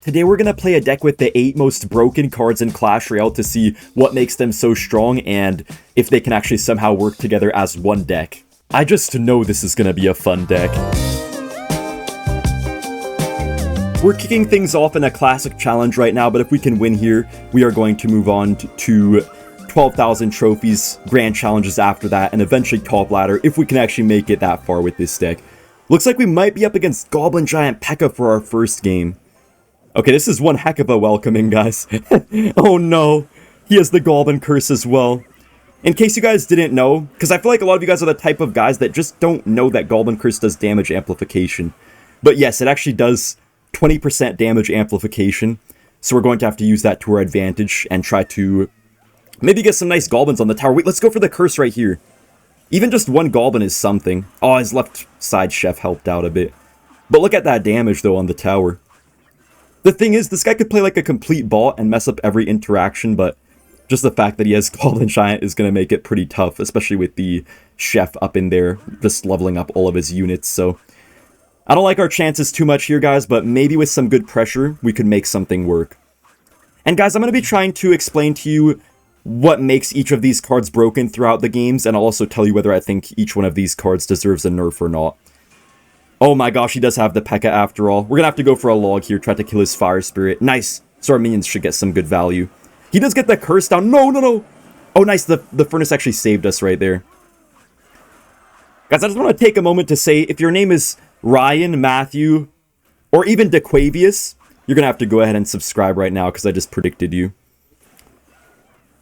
Today we're going to play a deck with the 8 most broken cards in Clash Royale to see what makes them so strong and if they can actually somehow work together as one deck. I just know this is going to be a fun deck. We're kicking things off in a classic challenge right now, but if we can win here, we are going to move on to 12,000 trophies, grand challenges after that, and eventually top ladder if we can actually make it that far with this deck. Looks like we might be up against Goblin Giant Pekka for our first game. Okay, this is one heck of a welcoming, guys. Oh no, he has the Goblin Curse as well. In case you guys didn't know, because I feel like a lot of you guys are the type of guys that just don't know that Goblin Curse does damage amplification. But yes, it actually does 20% damage amplification, so we're going to have to use that to our advantage and try to maybe get some nice goblins on the tower. Wait, let's go for the curse right here. Even just one goblin is something. Oh, his left side chef helped out a bit. But look at that damage, though, on the tower. The thing is, this guy could play like a complete bot and mess up every interaction, but just the fact that he has Goblin Giant is going to make it pretty tough, especially with the chef up in there, just leveling up all of his units, so I don't like our chances too much here, guys, but maybe with some good pressure, we could make something work. And guys, I'm going to be trying to explain to you what makes each of these cards broken throughout the games, and I'll also tell you whether I think each one of these cards deserves a nerf or not. Oh my gosh, he does have the Pekka after all. We're going to have to go for a log here, try to kill his fire spirit. Nice. So our minions should get some good value. He does get the curse down. No, no, no. Oh, nice. The furnace actually saved us right there. Guys, I just want to take a moment to say, if your name is Ryan, Matthew, or even DeQuavius, you're going to have to go ahead and subscribe right now because I just predicted you.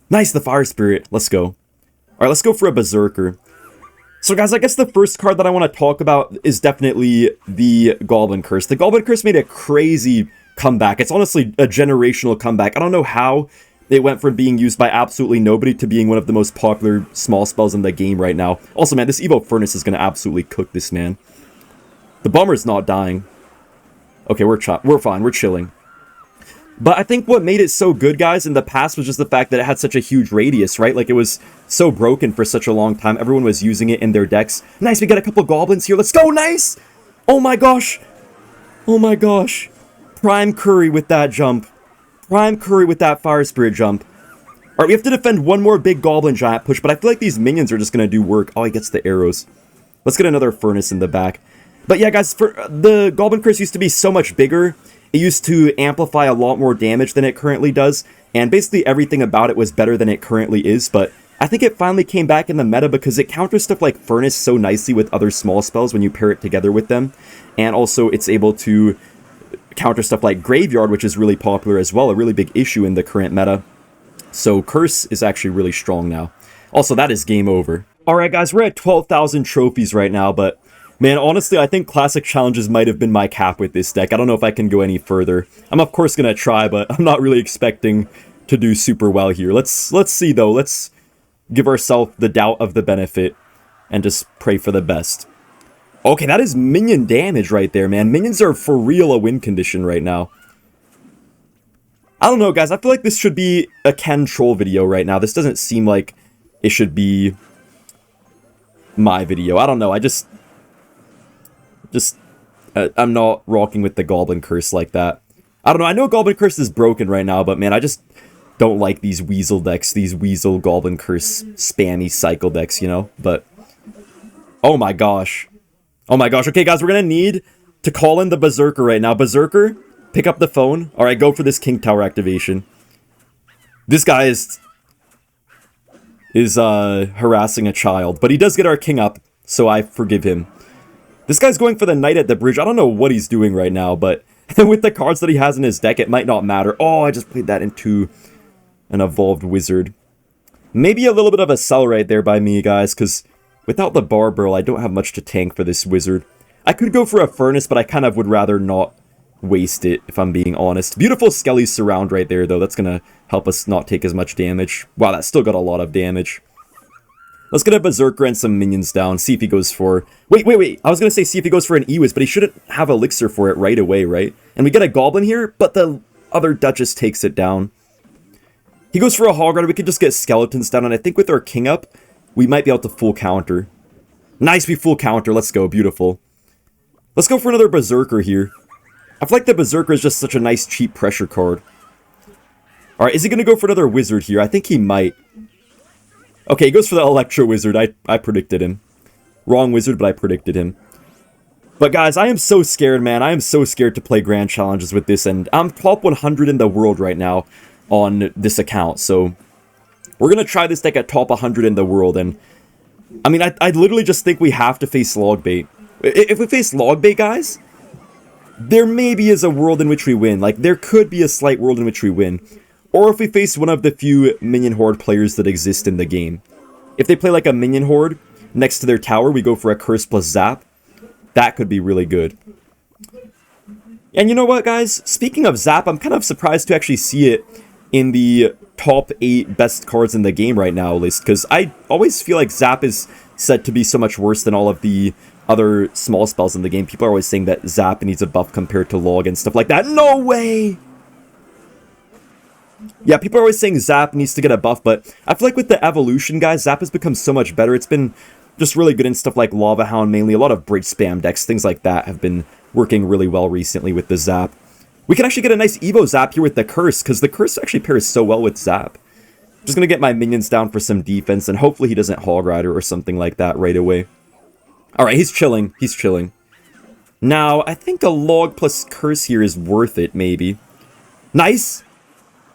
Nice, the fire spirit. Let's go. All right, let's go for a Berserker. So guys, I guess the first card that I want to talk about is definitely the Goblin Curse. The Goblin Curse made a crazy comeback. It's honestly a generational comeback. I don't know how it went from being used by absolutely nobody to being one of the most popular small spells in the game right now. Also, man, this Evo Furnace is going to absolutely cook this man. The Bomber's not dying. Okay, we're fine. We're chilling. But I think what made it so good, guys, in the past was just the fact that it had such a huge radius, right? Like, it was so broken for such a long time. Everyone was using it in their decks. Nice, we got a couple goblins here. Let's go, nice! Oh my gosh. Oh my gosh. Prime Curry with that jump. Prime Curry with that Fire Spirit jump. Alright, we have to defend one more big Goblin Giant push, but I feel like these minions are just going to do work. Oh, he gets the arrows. Let's get another Furnace in the back. But yeah, guys, the Goblin Curse used to be so much bigger. It used to amplify a lot more damage than it currently does, and basically everything about it was better than it currently is, but I think it finally came back in the meta because it counters stuff like Furnace so nicely with other small spells when you pair it together with them, and also it's able to counter stuff like Graveyard, which is really popular as well, a really big issue in the current meta. So Curse is actually really strong now. Also, that is game over. Alright guys, we're at 12,000 trophies right now, but man, honestly, I think Classic Challenges might have been my cap with this deck. I don't know if I can go any further. I'm of course going to try, but I'm not really expecting to do super well here. Let's see, though. Let's give ourselves the doubt of the benefit and just pray for the best. Okay, that is minion damage right there, man. Minions are for real a win condition right now. I don't know, guys. I feel like this should be a Ken troll video right now. This doesn't seem like it should be my video. I don't know. I'm not rocking with the Goblin Curse like that. I don't know, I know Goblin Curse is broken right now, but man, I just don't like these Weasel decks, these Weasel Goblin Curse spammy cycle decks, you know? But, oh my gosh. Oh my gosh, okay guys, we're gonna need to call in the Berserker right now. Berserker, pick up the phone. Alright, go for this King Tower activation. This guy is harassing a child, but he does get our king up, so I forgive him. This guy's going for the Knight at the bridge. I don't know what he's doing right now, but with the cards that he has in his deck, it might not matter. Oh, I just played that into an Evolved Wizard. Maybe a little bit of a sell right there by me, guys, because without the Barbarrel, I don't have much to tank for this Wizard. I could go for a Furnace, but I kind of would rather not waste it, if I'm being honest. Beautiful Skelly Surround right there, though. That's going to help us not take as much damage. Wow, that still got a lot of damage. Let's get a Berserker and some minions down, see if he goes for... Wait. I was going to say see if he goes for an Ewiz, but he shouldn't have Elixir for it right away, right? And we get a Goblin here, but the other Duchess takes it down. He goes for a Hog Rider, we could just get Skeletons down, and I think with our King up, we might be able to full counter. Nice, we full counter, let's go, beautiful. Let's go for another Berserker here. I feel like the Berserker is just such a nice cheap pressure card. Alright, is he going to go for another wizard here? I think he might. Okay, he goes for the Electro Wizard. I predicted him. Wrong wizard, but I predicted him. But guys, I am so scared, man. I am so scared to play Grand Challenges with this, and I'm top 100 in the world right now on this account, so we're going to try this deck at top 100 in the world, and I mean, I literally just think we have to face Logbait. If we face Logbait, guys, there maybe is a world in which we win. Like, there could be a slight world in which we win. Or if we face one of the few Minion Horde players that exist in the game. If they play like a Minion Horde next to their tower, we go for a Curse plus Zap. That could be really good. And you know what, guys? Speaking of Zap, I'm kind of surprised to actually see it in the top 8 best cards in the game right now list, because I always feel like Zap is said to be so much worse than all of the other small spells in the game. People are always saying that Zap needs a buff compared to Log and stuff like that. No way! Yeah, people are always saying Zap needs to get a buff, but I feel like with the evolution, guys, Zap has become so much better. It's been just really good in stuff like Lava Hound mainly. A lot of break spam decks, things like that have been working really well recently with the Zap. We can actually get a nice Evo Zap here with the Curse, because the Curse actually pairs so well with Zap. Just gonna get my minions down for some defense, and hopefully he doesn't Hog Rider or something like that right away. Alright, he's chilling. He's chilling. Now, I think a Log plus Curse here is worth it, maybe. Nice!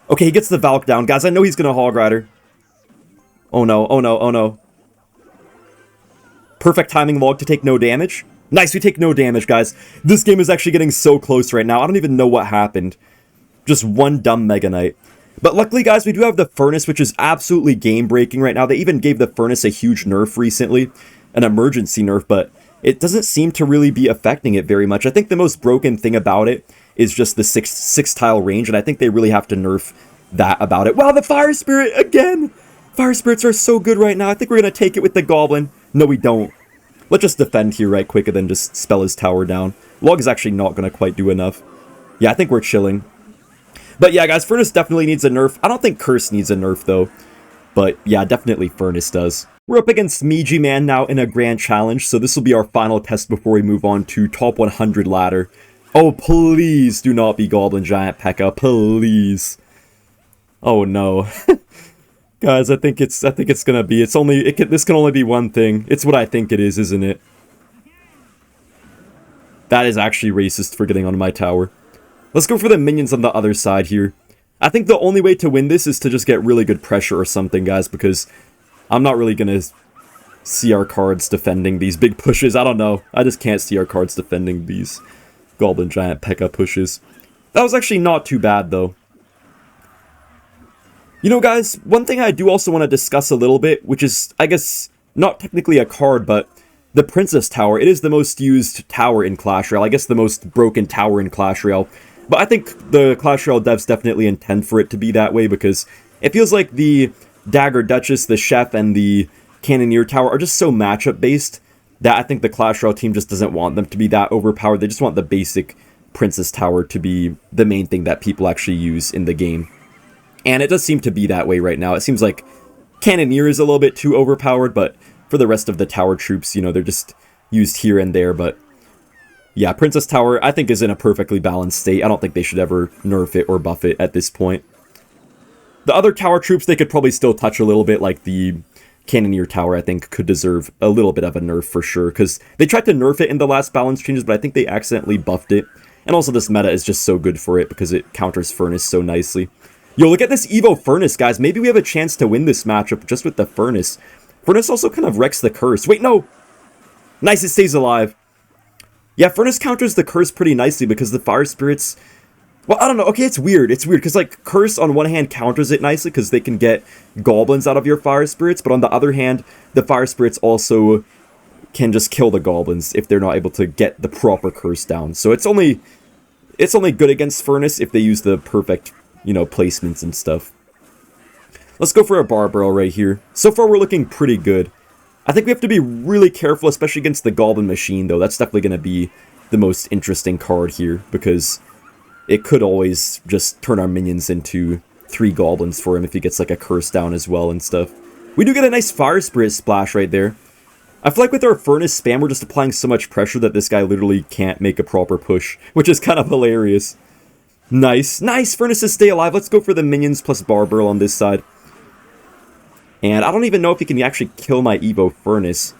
Okay, he gets the Valk down. Guys, I know he's gonna Hog Rider. Oh no, oh no, oh no. Perfect timing Log to take no damage. Nice, we take no damage, guys. This game is actually getting so close right now. I don't even know what happened. Just one dumb Mega Knight. But luckily, guys, we do have the Furnace, which is absolutely game-breaking right now. They even gave the Furnace a huge nerf recently. An emergency nerf, but it doesn't seem to really be affecting it very much. I think the most broken thing about it is just the six tile range, and I think they really have to nerf that about it. Wow, the Fire Spirit again! Fire Spirits are so good right now. I think we're going to take it with the Goblin. No, we don't. Let's just defend here right quick and then just spell his tower down. Log is actually not going to quite do enough. Yeah, I think we're chilling. But yeah, guys, Furnace definitely needs a nerf. I don't think Curse needs a nerf, though. But yeah, definitely Furnace does. We're up against Meiji Man now in a Grand Challenge, so this will be our final test before we move on to top 100 ladder. Oh, please do not be Goblin Giant Pekka, please. Oh no. Guys, I think it's gonna be. This can only be one thing. It's what I think it is, isn't it? That is actually racist for getting on my tower. Let's go for the minions on the other side here. I think the only way to win this is to just get really good pressure or something, guys, because I'm not really gonna see our cards defending these big pushes. I don't know. I just can't see our cards defending these Goblin Giant Pekka pushes. That was actually not too bad, though. You know, guys, one thing I do also want to discuss a little bit, which is, I guess, not technically a card, but the Princess Tower. It is the most used tower in Clash Royale. I guess the most broken tower in Clash Royale. But I think the Clash Royale devs definitely intend for it to be that way, because it feels like the Dagger Duchess, the Chef, and the Cannoneer Tower are just so matchup-based that I think the Clash Royale team just doesn't want them to be that overpowered. They just want the basic Princess Tower to be the main thing that people actually use in the game. And it does seem to be that way right now. It seems like Cannoneer is a little bit too overpowered, but for the rest of the tower troops, you know, they're just used here and there. But yeah, Princess Tower, I think, is in a perfectly balanced state. I don't think they should ever nerf it or buff it at this point. The other tower troops, they could probably still touch a little bit, like the Cannoneer Tower, I think, could deserve a little bit of a nerf for sure, because they tried to nerf it in the last balance changes, but I think they accidentally buffed it. And also this meta is just so good for it, because it counters Furnace so nicely. Yo, look at this Evo Furnace, guys. Maybe we have a chance to win this matchup just with the Furnace. Furnace also kind of wrecks the Curse. Wait, no! Nice, it stays alive. Yeah, Furnace counters the Curse pretty nicely because the Fire Spirits... Well, I don't know. Okay, it's weird. It's weird because, like, Curse on one hand counters it nicely because they can get Goblins out of your Fire Spirits, but on the other hand, the Fire Spirits also can just kill the Goblins if they're not able to get the proper Curse down. So it's only good against Furnace if they use the perfect, you know, placements and stuff. Let's go for a Bar Barrel right here. So far, we're looking pretty good. I think we have to be really careful, especially against the Goblin Machine, though. That's definitely going to be the most interesting card here, because it could always just turn our minions into 3 Goblins for him if he gets, like, a Curse down as well and stuff. We do get a nice Fire Spirit splash right there. I feel like with our Furnace spam, we're just applying so much pressure that this guy literally can't make a proper push, which is kind of hilarious. Nice. Nice. Furnaces stay alive. Let's go for the Minions plus Barbarrel on this side. And I don't even know if he can actually kill my Evo Furnace.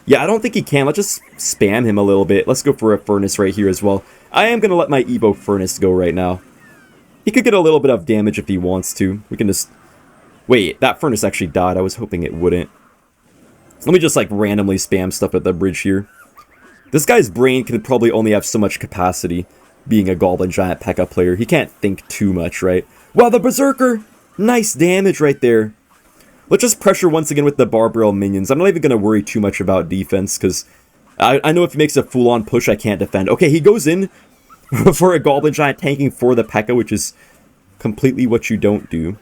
Yeah, I don't think he can. Let's just spam him a little bit. Let's go for a Furnace right here as well. I am going to let my Evo Furnace go right now. He could get a little bit of damage if he wants to. We can just... Wait, that Furnace actually died. I was hoping it wouldn't. Let me just, like, randomly spam stuff at the bridge here. This guy's brain can probably only have so much capacity, being a Goblin Giant Pekka player. He can't think too much, right? Wow, the Berserker! Nice damage right there. Let's just pressure once again with the Barbarrel Minions. I'm not even going to worry too much about defense, because I know if he makes a full-on push, I can't defend. Okay, he goes in for a Goblin Giant tanking for the Pekka, which is completely what you don't do.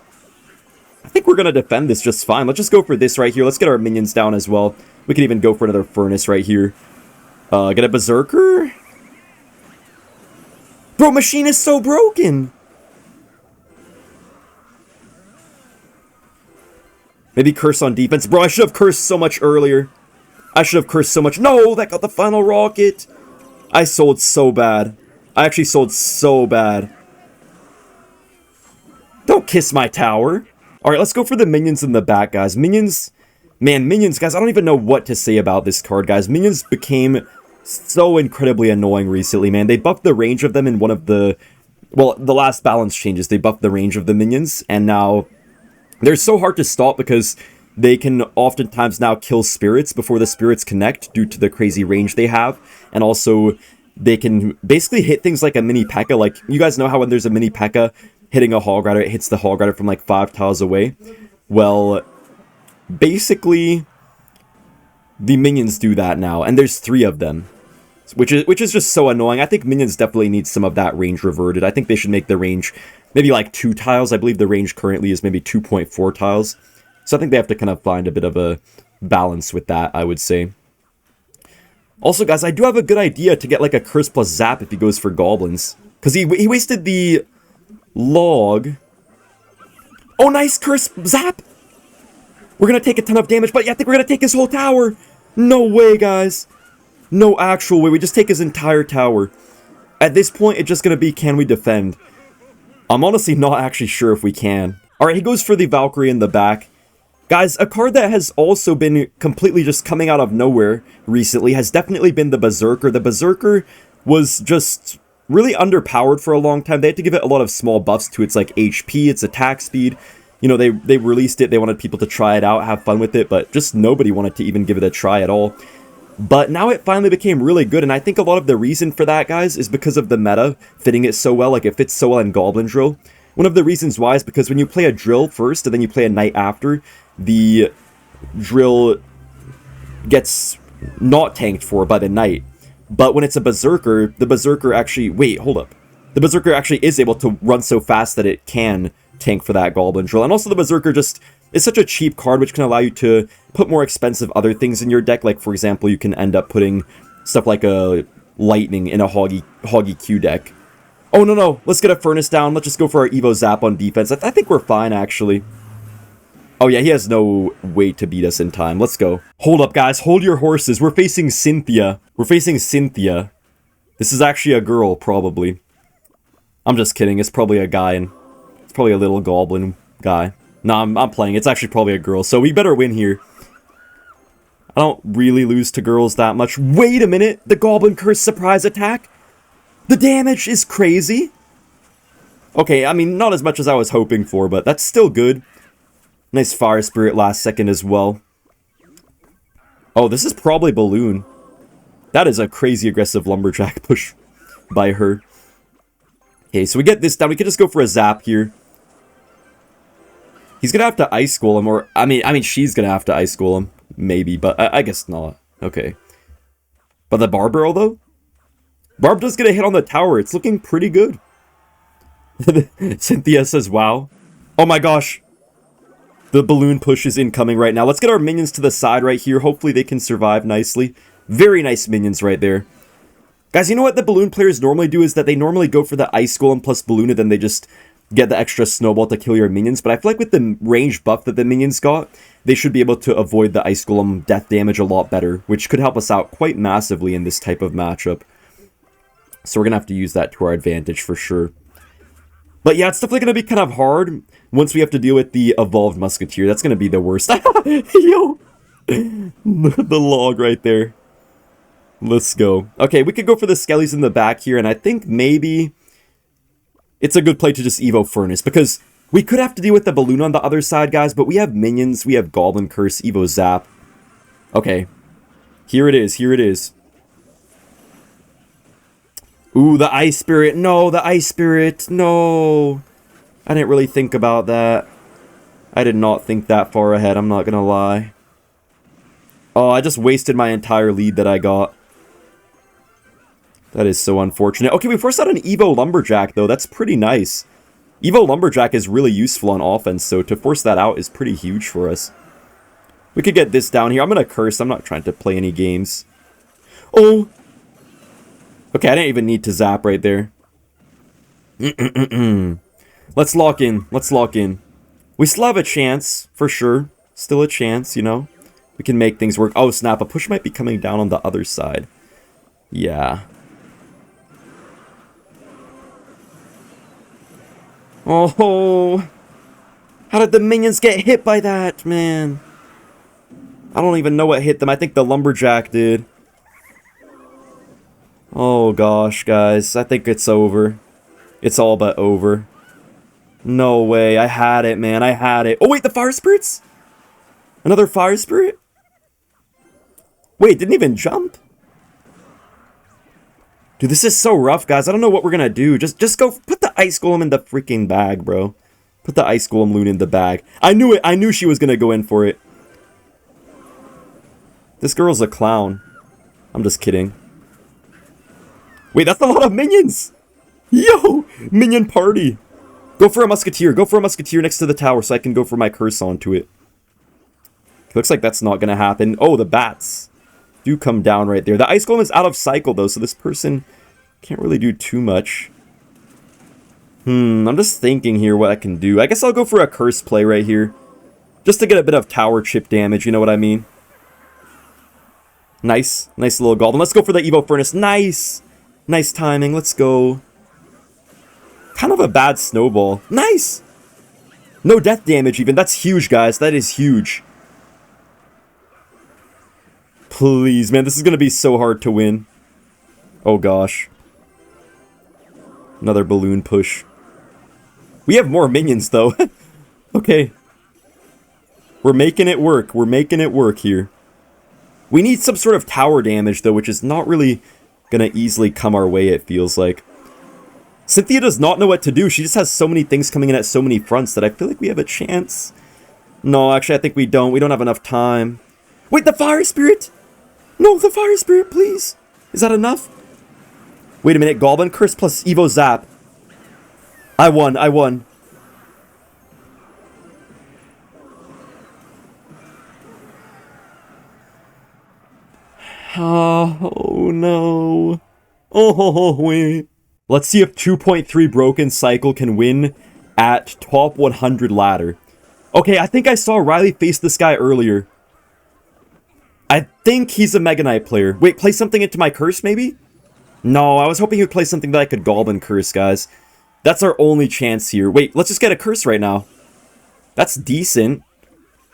I think we're going to defend this just fine. Let's just go for this right here. Let's get our Minions down as well. We can even go for another Furnace right here. Get a Berserker? Bro, Machine is so broken! Maybe curse on defense. Bro, I should have cursed so much earlier. I should have cursed so much. No, that got the final rocket. I sold so bad. I actually sold so bad. Don't kiss my tower. Alright, let's go for the Minions in the back, guys. Minions... Man, Minions, guys, I don't even know what to say about this card, guys. Minions became so incredibly annoying recently, man. They buffed the range of them in one of the... Well, the last balance changes. They buffed the range of the Minions, and now... They're so hard to stop because they can oftentimes now kill spirits before the spirits connect due to the crazy range they have. And also, they can basically hit things like a mini Pekka. Like, you guys know how when there's a mini Pekka hitting a Hog Rider, it hits the Hog Rider from like 5 tiles away? Well, basically, the Minions do that now. And there's 3 of them. Which is just so annoying. I think Minions definitely need some of that range reverted. I think they should make the range maybe like 2 tiles. I believe the range currently is maybe 2.4 tiles. So I think they have to kind of find a bit of a balance with that, I would say. Also, guys, I do have a good idea to get like a Curse plus Zap if he goes for Goblins. Because he wasted the Log. Oh, nice Curse Zap! We're going to take a ton of damage, but yeah, I think we're going to take his whole tower. No way, guys. No actual way. We just take his entire tower. At this point, it's just going to be, can we defend? I'm honestly not actually sure if we can. Alright, he goes for the Valkyrie in the back. Guys, a card that has also been completely just coming out of nowhere recently has definitely been the Berserker. The Berserker was just really underpowered for a long time. They had to give it a lot of small buffs to its like HP, its attack speed. You know, they released it, they wanted people to try it out, have fun with it, but just nobody wanted to even give it a try at all. But now it finally became really good, and I think a lot of the reason for that, guys, is because of the meta fitting it so well. Like, it fits so well in Goblin Drill. One of the reasons why is because when you play a Drill first, and then you play a Knight after, the Drill gets not tanked for by the Knight. But when it's a Berserker, the Berserker actually... Wait, hold up. The Berserker actually is able to run so fast that it can tank for that Goblin Drill. And also the Berserker just... It's such a cheap card, which can allow you to put more expensive other things in your deck. Like, for example, you can end up putting stuff like a Lightning in a Hog EQ deck. Oh, no. Let's get a Furnace down. Let's just go for our Evo Zap on defense. I think we're fine, actually. Oh, yeah, he has no way to beat us in time. Let's go. Hold up, guys. Hold your horses. We're facing Cynthia. This is actually a girl, probably. I'm just kidding. It's probably a guy, and it's probably a little goblin guy. No, I'm playing. It's actually probably a girl, so we better win here. I don't really lose to girls that much. Wait a minute! The Goblin Curse surprise attack? The damage is crazy! Okay, I mean, not as much as I was hoping for, but that's still good. Nice Fire Spirit last second as well. Oh, this is probably Balloon. That is a crazy aggressive Lumberjack push by her. Okay, so we get this down. We could just go for a Zap here. He's gonna have to Ice School him, or... I mean, she's gonna have to Ice School him. Maybe, but I guess not. Okay. But the Barbarrel, though? Barb does get a hit on the tower. It's looking pretty good. Cynthia says, wow. Oh my gosh. The balloon push is incoming right now. Let's get our minions to the side right here. Hopefully they can survive nicely. Very nice minions right there. Guys, you know what the balloon players normally do is that they normally go for the Ice Golem plus balloon, and then they just get the extra snowball to kill your minions, but I feel like with the range buff that the minions got, they should be able to avoid the Ice Golem death damage a lot better, which could help us out quite massively in this type of matchup. So we're going to have to use that to our advantage for sure. But yeah, it's definitely going to be kind of hard once we have to deal with the Evolved Musketeer. That's going to be the worst. Yo! The log right there. Let's go. Okay, we could go for the Skellies in the back here, and I think maybe it's a good play to just Evo Furnace, because we could have to deal with the Balloon on the other side, guys, but we have Minions, we have Goblin Curse, Evo Zap. Okay. Here it is, here it is. Ooh, the Ice Spirit. No, the Ice Spirit. No. I didn't really think about that. I did not think that far ahead, I'm not gonna lie. Oh, I just wasted my entire lead that I got. That is so unfortunate. Okay, we forced out an Evo Lumberjack, though. That's pretty nice. Evo Lumberjack is really useful on offense, so to force that out is pretty huge for us. We could get this down here. I'm gonna curse. I'm not trying to play any games. Oh! Okay, I didn't even need to zap right there. Let's lock in. Let's lock in. We still have a chance, for sure. Still a chance, you know? We can make things work. Oh, snap. A push might be coming down on the other side. Yeah. Oh! How did the minions get hit by that, man? I don't even know what hit them. I think the Lumberjack did. Oh gosh, guys. I think it's over. It's all but over. No way. I had it, man. I had it. Oh, wait, the Fire Spirits? Another Fire Spirit? Wait, it didn't even jump? Dude, this is so rough, guys. I don't know what we're gonna do. Just go put the Ice Golem in the freaking bag, bro. Put the Ice Golem loon in the bag. I knew it. I knew she was gonna go in for it. This girl's a clown. I'm just kidding. Wait, that's a lot of minions! Yo! Minion party! Go for a Musketeer. Go for a Musketeer next to the tower so I can go for my curse onto it. Looks like that's not gonna happen. Oh, the bats do come down right there. The Ice Golem is out of cycle, though, so this person can't really do too much. I'm just thinking here what I can do. I guess I'll go for a curse play right here. Just to get a bit of tower chip damage, you know what I mean? Nice. Nice little Goblin. Let's go for the Evo Furnace. Nice! Nice timing. Let's go. Kind of a bad snowball. Nice! No death damage even. That's huge, guys. That is huge. Please, man. This is going to be so hard to win. Oh, gosh. Another balloon push. We have more minions, though. Okay. We're making it work. We're making it work here. We need some sort of tower damage, though, which is not really gonna easily come our way, it feels like. Cynthia does not know what to do. She just has so many things coming in at so many fronts that I feel like we have a chance. No, actually, I think we don't. We don't have enough time. Wait, the Fire Spirit! No, the Fire Spirit, please! Is that enough? Wait a minute. Goblin Curse plus Evo Zap. I won. I won. Oh, no. Oh, wait. Let's see if 2.3 Broken Cycle can win at top 100 ladder. Okay, I think I saw Riley face this guy earlier. I think he's a Mega Knight player. Wait, play something into my curse, maybe? No, I was hoping he would play something that I could Goblin Curse, guys. That's our only chance here. Wait, let's just get a curse right now. That's decent.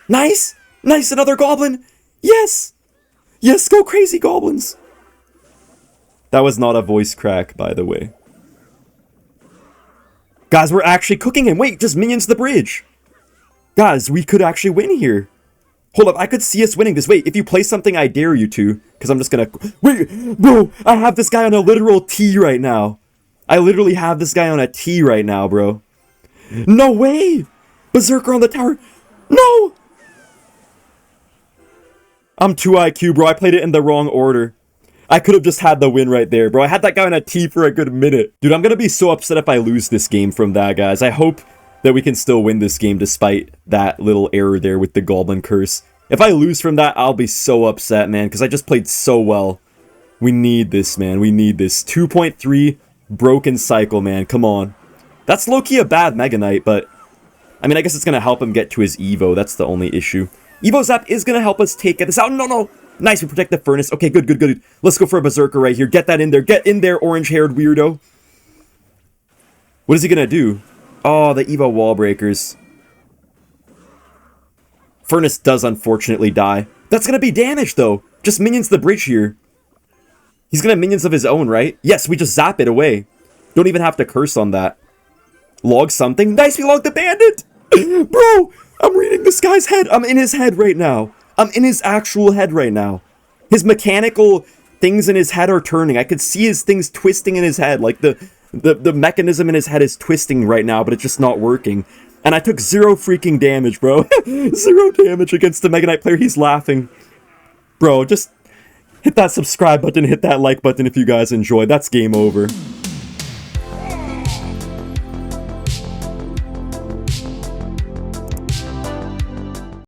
Nice! Nice, another Goblin! Yes! Yes, go crazy, Goblins! That was not a voice crack, by the way. Guys, we're actually cooking him. Wait, just minions the bridge. Guys, we could actually win here. Hold up, I could see us winning this. Wait, if you play something, I dare you to. Because I'm just gonna... Wait, bro, I have this guy on a literal T right now. I literally have this guy on a T right now, bro. No way! Berserker on the tower. No! I'm 2 IQ, bro. I played it in the wrong order. I could have just had the win right there, bro. I had that guy on a T for a good minute. Dude, I'm gonna be so upset if I lose this game from that, guys. I hope that we can still win this game despite that little error there with the Goblin Curse. If I lose from that, I'll be so upset, man, because I just played so well. We need this, man. We need this. 2.3 Broken Cycle, man. Come on. That's low-key a bad Mega Knight, but... I mean, I guess it's going to help him get to his Evo. That's the only issue. Evo Zap is going to help us take this out. No, no. Nice, we protect the Furnace. Okay, good, good, good. Let's go for a Berserker right here. Get that in there. Get in there, orange-haired weirdo. What is he going to do? Oh, the Evo wall breakers. Furnace does unfortunately die. That's going to be damage, though. Just minions the bridge here. He's going to have minions of his own, right? Yes, we just zap it away. Don't even have to curse on that. Log something. Nice, we logged the bandit. Bro, I'm reading this guy's head. I'm in his head right now. I'm in his actual head right now. His mechanical things in his head are turning. I could see his things twisting in his head. Like the mechanism in his head is twisting right now, but it's just not working. And I took 0 freaking damage, bro. 0 damage against the Mega Knight player. He's laughing. Bro, just hit that subscribe button, hit that like button if you guys enjoyed. That's game over.